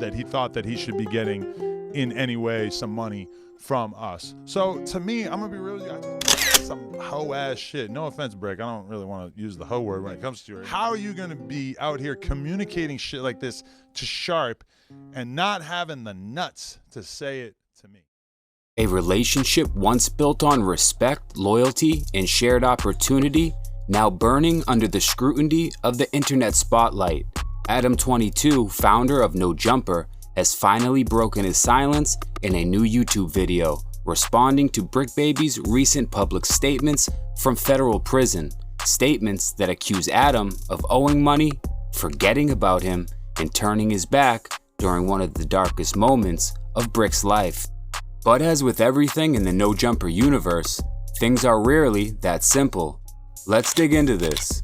that he thought that he should be getting in any way some money from us. So to me, I'm gonna be real with you, some hoe ass shit. No offense, Bricc, I don't really want to use the hoe word when it comes to you. How are you gonna be out here communicating shit like this to Sharp and not having the nuts to say it to me? A relationship once built on respect, loyalty, and shared opportunity, now burning under the scrutiny of the internet spotlight. Adam22, founder of No Jumper, has finally broken his silence in a new YouTube video, responding to Bricc Baby's recent public statements from federal prison. Statements that accuse Adam of owing money, forgetting about him, and turning his back during one of the darkest moments of Brick's life. But as with everything in the No Jumper universe, things are rarely that simple. Let's dig into this.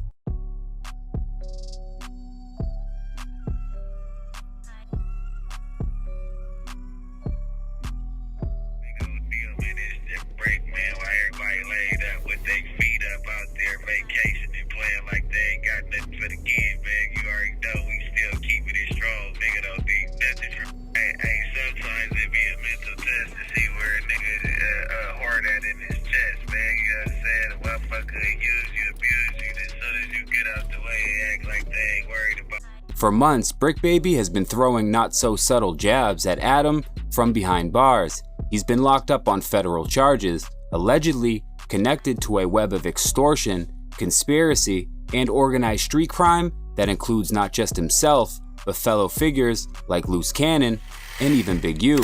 For months, Bricc Baby has been throwing not-so-subtle jabs at Adam from behind bars. He's been locked up on federal charges, allegedly connected to a web of extortion, conspiracy, and organized street crime that includes not just himself, but fellow figures like Loose Cannon and even Big U.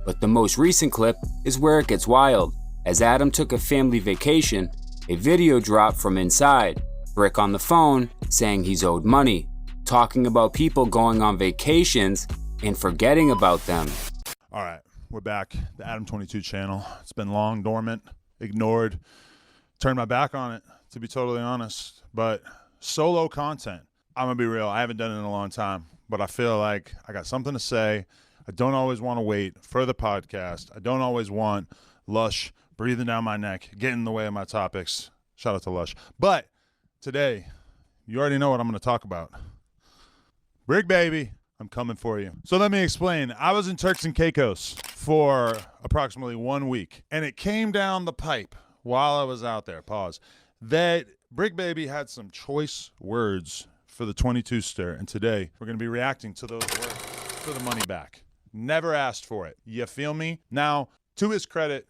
But the most recent clip is where it gets wild. As Adam took a family vacation, a video dropped from inside, Bricc on the phone saying he's owed money, talking about people going on vacations and forgetting about them. All right, we're back. The Adam22 channel. It's been long dormant, ignored, turned my back on it, to be totally honest. But solo content, I'm gonna be real, I haven't done it in a long time, but I feel like I got something to say. I don't always want to wait for the podcast. I don't always want Lush breathing down my neck, getting in the way of my topics. Shout out to Lush. But today, you already know what I'm going to talk about. Bricc Baby, I'm coming for you. So let me explain. I was in Turks and Caicos for approximately 1 week, and it came down the pipe while I was out there, pause, that Bricc Baby had some choice words for the 22 stir, and today we're going to be reacting to those words for the money back. Never asked for it. You feel me? Now, to his credit,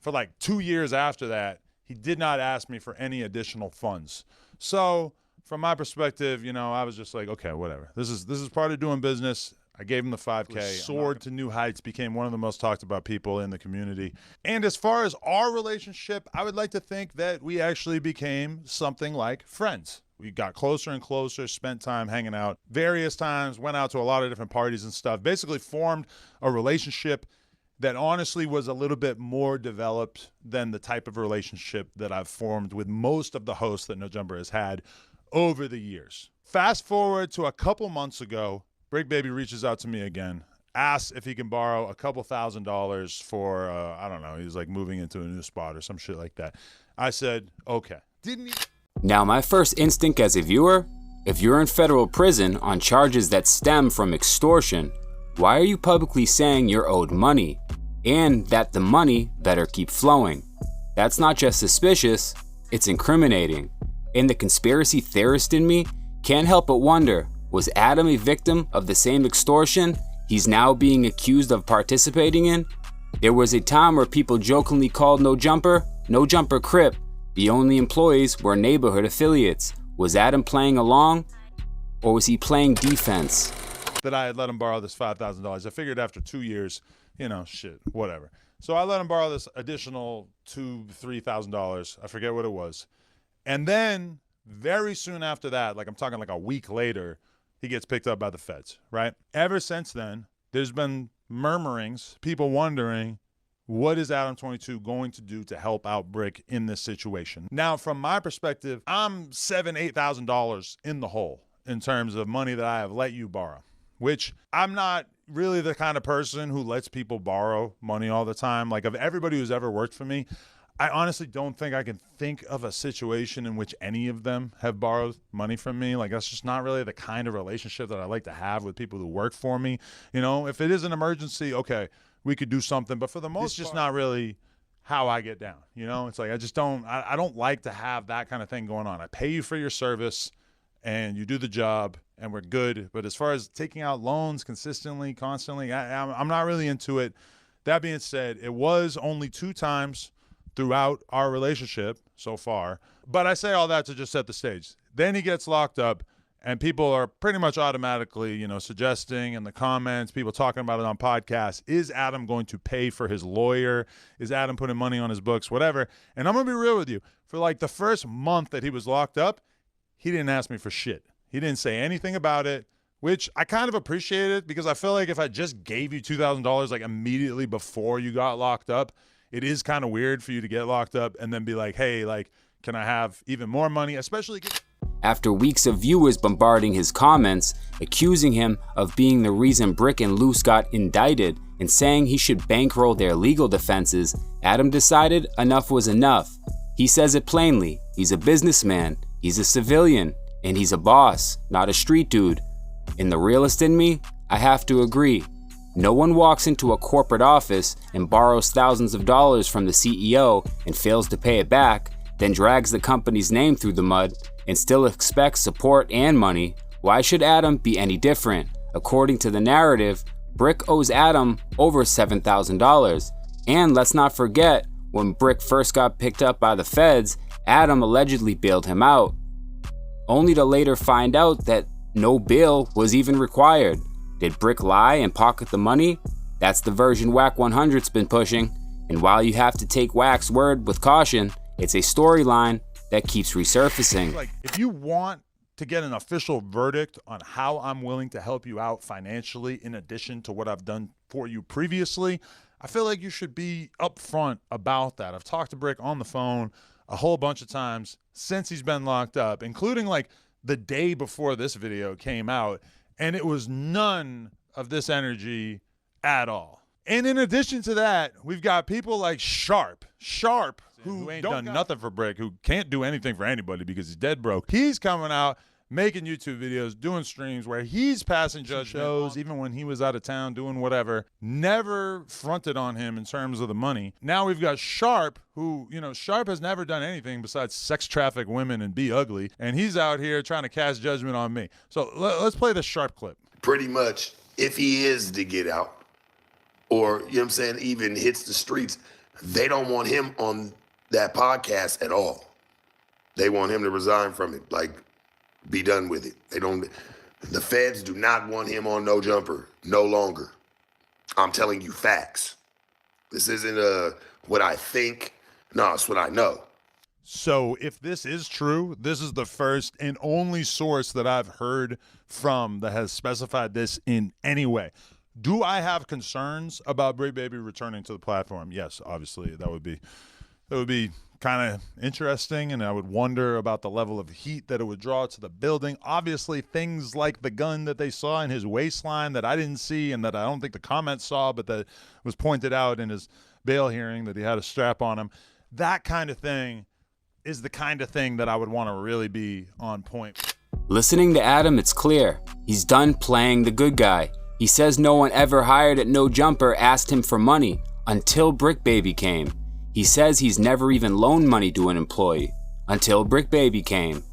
for like 2 years after that, he did not ask me for any additional funds. So from my perspective, you know, I was just like, okay, whatever. This is part of doing business. I gave him the 5K. Soared to new heights, became one of the most talked about people in the community. And as far as our relationship, I would like to think that we actually became something like friends. We got closer and closer, spent time hanging out various times, went out to a lot of different parties and stuff, basically formed a relationship that honestly was a little bit more developed than the type of relationship that I've formed with most of the hosts that No Jumper has had over the years. Fast forward to a couple months ago, Bricc Baby reaches out to me again, asks if he can borrow a couple $1,000s for, I don't know, he's like moving into a new spot or some shit like that. I said, okay. Now, my first instinct as a viewer, if you're in federal prison on charges that stem from extortion, why are you publicly saying you're owed money and that the money better keep flowing? That's not just suspicious, it's incriminating. And the conspiracy theorist in me can't help but wonder, was Adam a victim of the same extortion he's now being accused of participating in? There was a time where people jokingly called No Jumper Crip. The only employees were neighborhood affiliates. Was Adam playing along, or was he playing defense? That I had let him borrow this $5,000. I figured after 2 years, you know, shit, whatever. So I let him borrow this additional $2,000-3,000. I forget what it was. And then very soon after that, like I'm talking like a week later, he gets picked up by the feds, right? Ever since then, there's been murmurings, people wondering, what is Adam22 going to do to help out Bricc in this situation? Now, from my perspective, I'm $7,000-8,000 in the hole in terms of money that I have let you borrow, which I'm not really the kind of person who lets people borrow money all the time. Like, of everybody who's ever worked for me, I honestly don't think I can think of a situation in which any of them have borrowed money from me. Like, that's just not really the kind of relationship that I like to have with people who work for me. You know, if it is an emergency, okay, we could do something. But for the most part, it's just not really how I get down. You know, it's like I don't like to have that kind of thing going on. I pay you for your service and you do the job and we're good. But as far as taking out loans consistently, constantly, I'm not really into it. That being said, it was only 2 times throughout our relationship so far. But I say all that to just set the stage. Then he gets locked up and people are pretty much automatically, you know, suggesting in the comments, people talking about it on podcasts, is Adam going to pay for his lawyer? Is Adam putting money on his books? Whatever. And I'm going to be real with you. For like the first month that he was locked up, he didn't ask me for shit. He didn't say anything about it, which I kind of appreciated because I feel like if I just gave you $2,000 like immediately before you got locked up, it is kind of weird for you to get locked up and then be like, hey, like, can I have even more money? Especially after weeks of viewers bombarding his comments, accusing him of being the reason Bricc and Luce got indicted and saying he should bankroll their legal defenses, Adam decided enough was enough. He says it plainly, he's a businessman, he's a civilian, and he's a boss, not a street dude. In the realist in me, I have to agree. No one walks into a corporate office and borrows thousands of dollars from the CEO and fails to pay it back, then drags the company's name through the mud and still expects support and money. Why should Adam be any different? According to the narrative, Bricc owes Adam over $7,000. And let's not forget, when Bricc first got picked up by the feds, Adam allegedly bailed him out, only to later find out that no bail was even required. Did Bricc lie and pocket the money? That's the version Whack 100's been pushing. And while you have to take Whack's word with caution, it's a storyline that keeps resurfacing. Like, if you want to get an official verdict on how I'm willing to help you out financially in addition to what I've done for you previously, I feel like you should be upfront about that. I've talked to Bricc on the phone a whole bunch of times since he's been locked up, including like the day before this video came out. And it was none of this energy at all. And in addition to that, we've got people like Sharp, who ain't done nothing for Bricc, who can't do anything for anybody because he's dead broke. He's coming out, making YouTube videos, doing streams where he's passing judge shows, even when he was out of town doing whatever, never fronted on him in terms of the money. Now we've got Sharp, who, you know, Sharp has never done anything besides sex traffic women and be ugly, and he's out here trying to cast judgment on me. So let's play the Sharp clip. Pretty much, if he is to get out, or, you know what I'm saying, even hits the streets, they don't want him on that podcast at all. They want him to resign from it, like, be done with it. The feds do not want him on No Jumper no longer. I'm telling you facts. This isn't what I think. No, it's what I know. So if this is true, this is the first and only source that I've heard from that has specified this in any way. Do I have concerns about Bricc Baby returning to the platform? Yes, obviously. That would be kind of interesting, and I would wonder about the level of heat that it would draw to the building. Obviously, things like the gun that they saw in his waistline that I didn't see and that I don't think the comments saw, but that was pointed out in his bail hearing that he had a strap on him. That kind of thing is the kind of thing that I would want to really be on point. Listening to Adam, it's clear. He's done playing the good guy. He says no one ever hired at No Jumper asked him for money until Bricc Baby came. He says he's never even loaned money to an employee until Bricc Baby came.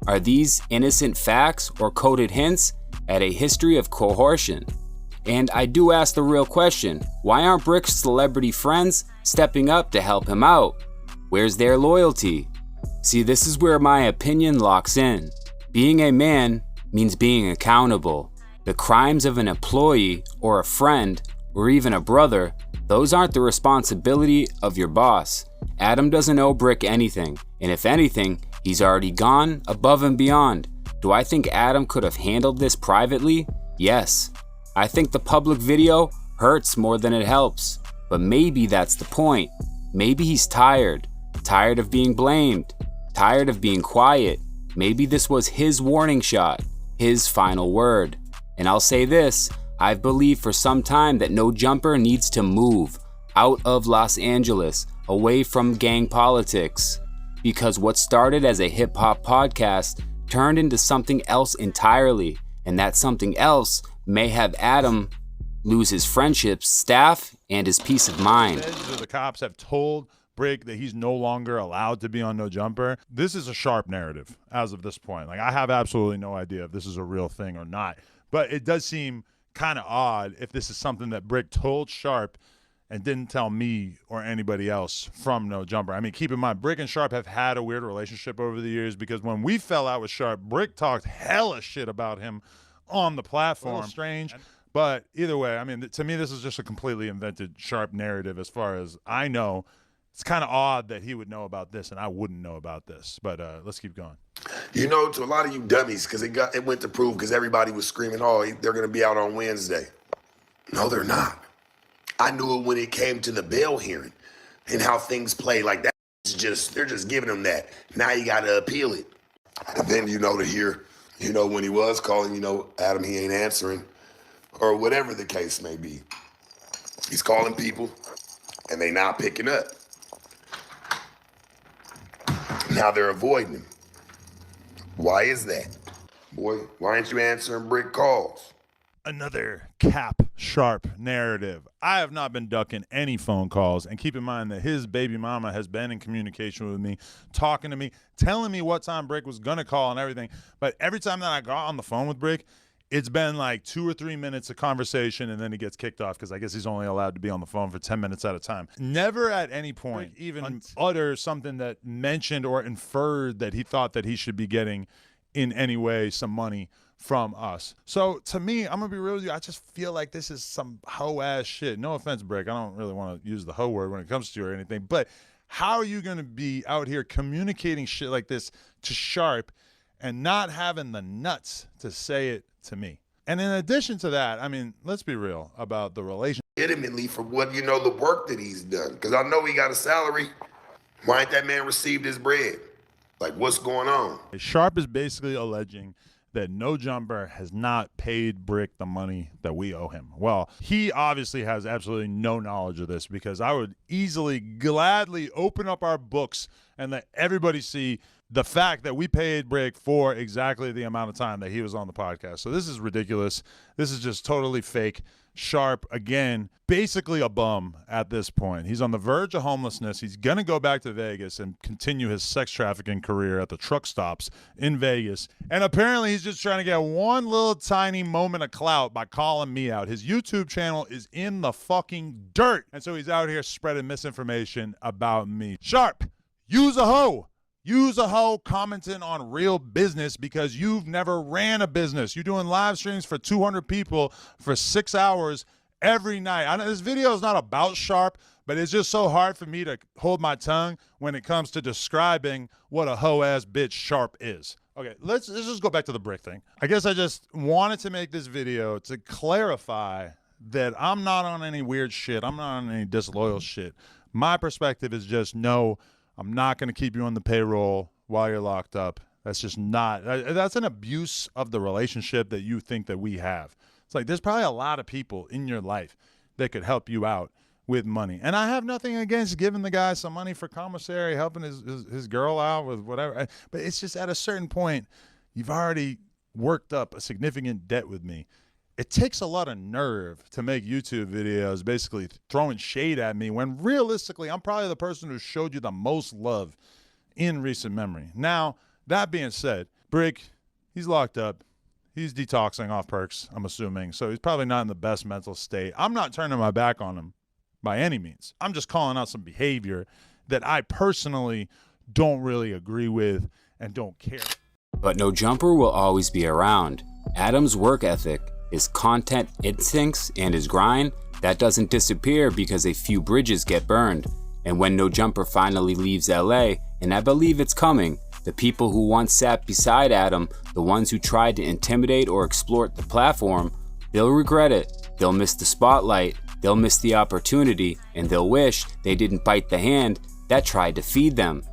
Are these innocent facts or coded hints at a history of coercion? And I do ask the real question, why aren't Brick's celebrity friends stepping up to help him out? Where's their loyalty? See, this is where my opinion locks in. Being a man means being accountable. The crimes of an employee or a friend or even a brother, those aren't the responsibility of your boss. Adam doesn't owe Bricc anything, and if anything, he's already gone above and beyond. Do I think Adam could have handled this privately? Yes. I think the public video hurts more than it helps, but maybe that's the point. Maybe he's tired of being blamed, tired of being quiet. Maybe this was his warning shot, his final word. And I'll say this, I've believed for some time that No Jumper needs to move out of Los Angeles, away from gang politics. Because what started as a hip-hop podcast turned into something else entirely, and that something else may have Adam lose his friendships, staff, and his peace of mind. The cops have told Bricc that he's no longer allowed to be on No Jumper. This is a Sharp narrative as of this point. Like, I have absolutely no idea if this is a real thing or not, but it does seem kind of odd if this is something that Bricc told Sharp and didn't tell me or anybody else from No Jumper. I mean, keep in mind, Bricc and Sharp have had a weird relationship over the years because when we fell out with Sharp, Bricc talked hella shit about him on the platform. Strange. But either way, I mean, to me, this is just a completely invented Sharp narrative as far as I know. It's kind of odd that he would know about this and I wouldn't know about this. But let's keep going. You know, to a lot of you dummies, because it went to prove because everybody was screaming, oh, they're going to be out on Wednesday. No, they're not. I knew it when it came to the bail hearing and how things play. Like, that is just, they're just giving them that. Now you got to appeal it. And then, to hear, when he was calling, Adam, he ain't answering, or whatever the case may be. He's calling people and they not picking up. Now they're avoiding him. Why is that? Boy, why aren't you answering Bricc calls? Another Cap Sharp narrative. I have not been ducking any phone calls, and keep in mind that his baby mama has been in communication with me, talking to me, telling me what time Bricc was gonna call and everything. But every time that I got on the phone with Bricc, it's been like 2 or 3 minutes of conversation, and then he gets kicked off because I guess he's only allowed to be on the phone for 10 minutes at a time. Never at any point even utter something that mentioned or inferred that he thought that he should be getting in any way some money from us. So to me, I'm gonna be real with you, I just feel like this is some hoe ass shit. No offense, Bricc, I don't really want to use the hoe word when it comes to you or anything, but how are you gonna be out here communicating shit like this to Sharp and not having the nuts to say it to me? And in addition to that, I mean, let's be real about the relationship. Legitimately for what, the work that he's done. Because I know he got a salary. Why ain't that man received his bread? Like, what's going on? Sharp is basically alleging that No Jumper has not paid Bricc the money that we owe him. Well, he obviously has absolutely no knowledge of this because I would easily, gladly open up our books and let everybody see the fact that we paid Bricc for exactly the amount of time that he was on the podcast. So this is ridiculous. This is just totally fake. Sharp, again, basically a bum at this point. He's on the verge of homelessness. He's going to go back to Vegas and continue his sex trafficking career at the truck stops in Vegas. And apparently he's just trying to get one little tiny moment of clout by calling me out. His YouTube channel is in the fucking dirt. And so he's out here spreading misinformation about me. Sharp, use a hoe. Use a hoe commenting on real business because you've never ran a business. You're doing live streams for 200 people for 6 hours every night. I know this video is not about Sharp, but it's just so hard for me to hold my tongue when it comes to describing what a hoe-ass bitch Sharp is. Okay, let's just go back to the Bricc thing. I guess I just wanted to make this video to clarify that I'm not on any weird shit. I'm not on any disloyal shit. My perspective is just no, I'm not going to keep you on the payroll while you're locked up. That's just not, that's an abuse of the relationship that you think that we have. It's like there's probably a lot of people in your life that could help you out with money. And I have nothing against giving the guy some money for commissary, helping his girl out with whatever. But it's just at a certain point, you've already worked up a significant debt with me. It takes a lot of nerve to make YouTube videos basically throwing shade at me when realistically, I'm probably the person who showed you the most love in recent memory. Now, that being said, Bricc, he's locked up. He's detoxing off perks, I'm assuming. So he's probably not in the best mental state. I'm not turning my back on him by any means. I'm just calling out some behavior that I personally don't really agree with and don't care. But No Jumper will always be around. Adam's work ethic, his content instincts, and his grind, that doesn't disappear because a few bridges get burned. And when No Jumper finally leaves LA, and I believe it's coming, the people who once sat beside Adam, the ones who tried to intimidate or exploit the platform, they'll regret it. They'll miss the spotlight, they'll miss the opportunity, and they'll wish they didn't bite the hand that tried to feed them.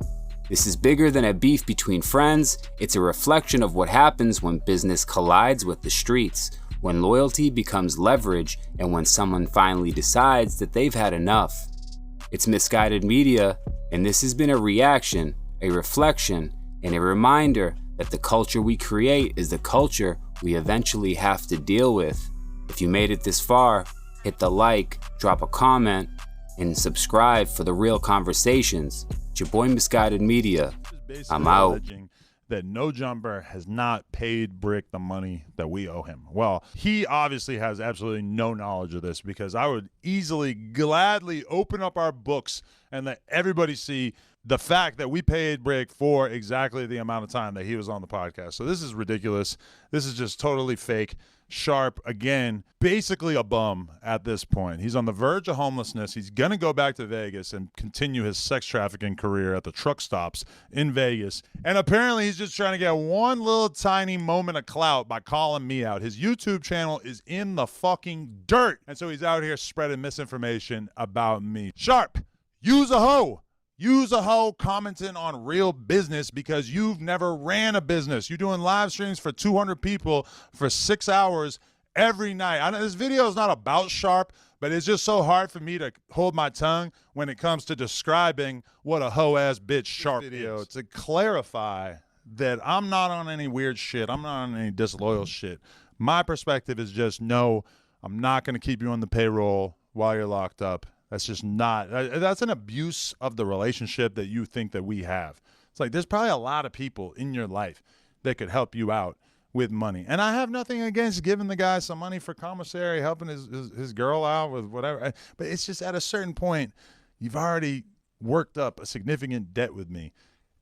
This is bigger than a beef between friends. It's a reflection of what happens when business collides with the streets, when loyalty becomes leverage, and when someone finally decides that they've had enough. It's misguided media, and this has been a reaction, a reflection, and a reminder that the culture we create is the culture we eventually have to deal with. If you made it this far, hit the like, drop a comment, and subscribe for the real conversations. It's your boy Misguided Media. I'm out. Alleging that No Jumper has not paid Bricc the money that we owe him. Well, he obviously has absolutely no knowledge of this, because I would easily, gladly open up our books and let everybody see the fact that we paid Bricc for exactly the amount of time that he was on the podcast. So this is ridiculous. This is just totally fake. Sharp, again, basically a bum at this point. He's on the verge of homelessness. He's going to go back to Vegas and continue his sex trafficking career at the truck stops in Vegas. And apparently he's just trying to get one little tiny moment of clout by calling me out. His YouTube channel is in the fucking dirt. And so he's out here spreading misinformation about me. Sharp, use a hoe. Use a hoe commenting on real business, because you've never ran a business. You're doing live streams for 200 people for 6 hours every night. I know this video is not about Sharp, but it's just so hard for me to hold my tongue when it comes to describing what a hoe-ass bitch Sharp video is. To clarify that I'm not on any weird shit. I'm not on any disloyal shit. My perspective is just, no, I'm not going to keep you on the payroll while you're locked up. That's just not, that's an abuse of the relationship that you think that we have. It's like, there's probably a lot of people in your life that could help you out with money. And I have nothing against giving the guy some money for commissary, helping his girl out with whatever. But it's just at a certain point, you've already worked up a significant debt with me.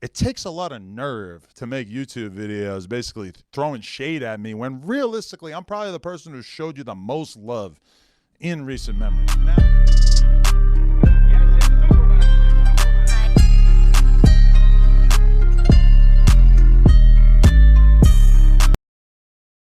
It takes a lot of nerve to make YouTube videos basically throwing shade at me, when realistically, I'm probably the person who showed you the most love in recent memory. Now,